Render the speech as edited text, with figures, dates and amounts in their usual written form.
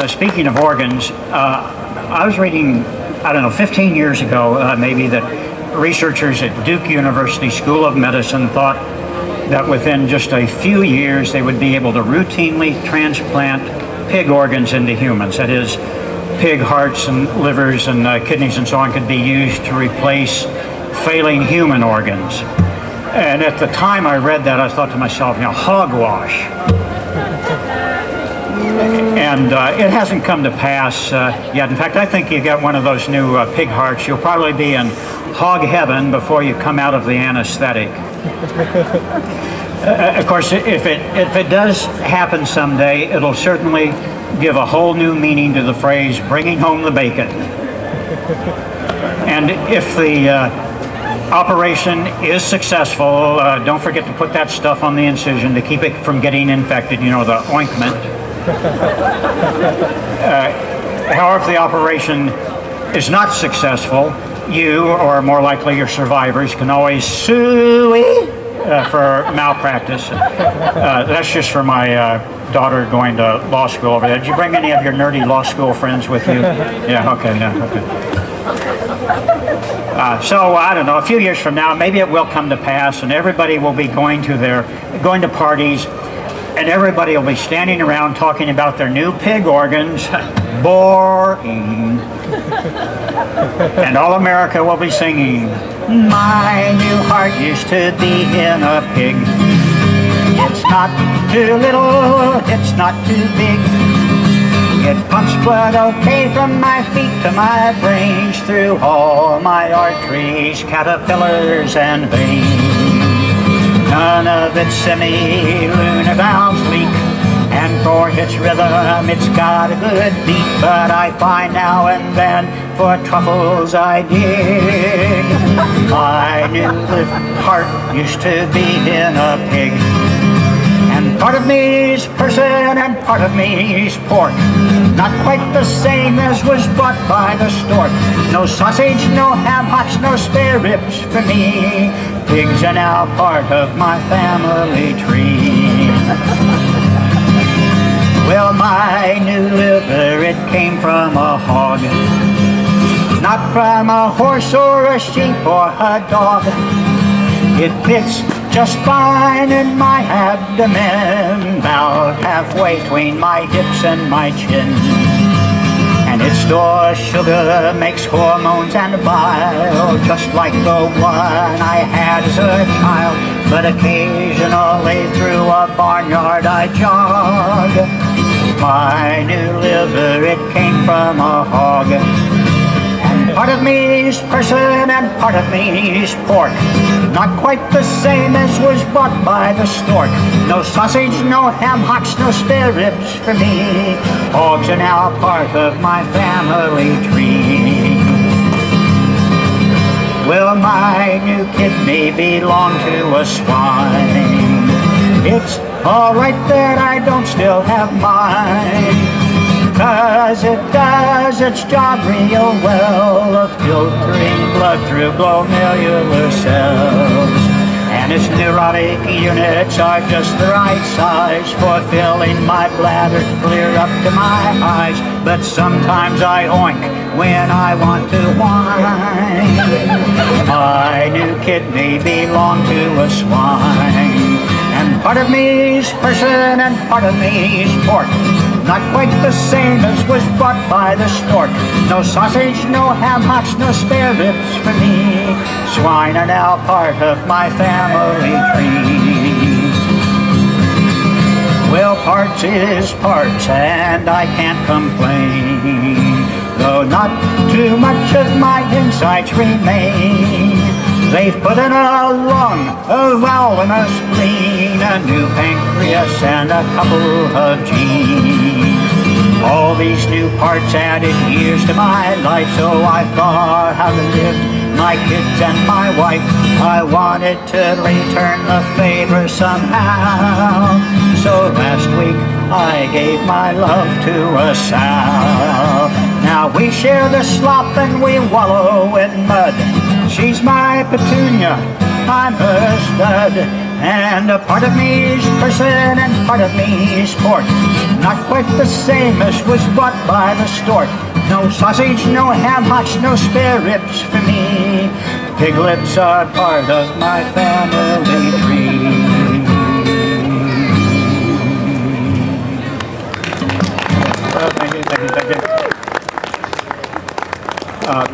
speaking of organs, I was reading, I don't know, 15 years ago, maybe, that researchers at Duke University School of Medicine thought that within just a few years they would be able to routinely transplant pig organs into humans. That is, pig hearts and livers and kidneys and so on could be used to replace failing human organs. And at the time I read that, I thought to myself, hogwash. And it hasn't come to pass yet. In fact, I think you get one of those new pig hearts, you'll probably be in hog heaven before you come out of the anesthetic. Of course, if it does happen someday, it'll certainly give a whole new meaning to the phrase, bringing home the bacon. And if the operation is successful, don't forget to put that stuff on the incision to keep it from getting infected, the ointment. However, if the operation is not successful, you, or more likely your survivors, can always sue for malpractice. That's just for my daughter going to law school over there. Did you bring any of your nerdy law school friends with you? Yeah, okay. So I don't know, a few years from now, maybe it will come to pass and everybody will be going to parties, and everybody will be standing around talking about their new pig organs. Boring. And all America will be singing, my new heart used to be in a pig. It's not too little, it's not too big. It pumps blood okay from my feet to my brains, through all my arteries, caterpillars and veins. None of its semi-lunar valves leak, and for its rhythm it's got a good beat. But I find now and then for truffles I dig. My new heart used to be in a pig. And part of me's person and part of me's pork, not quite the same as was bought by the stork. No sausage, no ham hocks, no spare ribs for me. Pigs are now part of my family tree. Well, my new liver, it came from a hog, not from a horse or a sheep or a dog. It fits just fine in my abdomen, about halfway between my hips and my chin. And it stores sugar, makes hormones and bile, just like the one I had as a child. But occasionally through a barnyard I jog. My new liver, it came from a hog. And part of me's person and part of me's pork, not quite the same as was bought by the stork. No sausage, no ham hocks, no spare ribs for me. Hogs are now part of my family tree. Well, my new kidney belonged to a swine. It's all right that I don't still have mine, 'cause it does its job real well of filtering blood through glomerular cells. And its neurotic units are just the right size for filling my bladder clear up to my eyes. But sometimes I oink when I want to whine. My new kidney belonged to a swine. And part of me's person and part of me's pork, not quite the same as was bought by the stork. No sausage, no ham hocks, no spare ribs for me. Swine are now part of my family tree. Well, parts is parts, and I can't complain, though not too much of my insides remain. They've put in a lung, a valve and a spleen, a new pancreas and a couple of genes. All these new parts added years to my life, so I thought how to live my kids and my wife. I wanted to return the favor somehow, so last week I gave my love to a sow. Now we share the slop and we wallow in mud. She's my petunia, I'm her stud, And a part of me is person and part of me is pork. Not quite the same as was bought by the stork. No sausage, no ham hocks, no spare ribs for me. Piglets are part of my family tree. Thank you.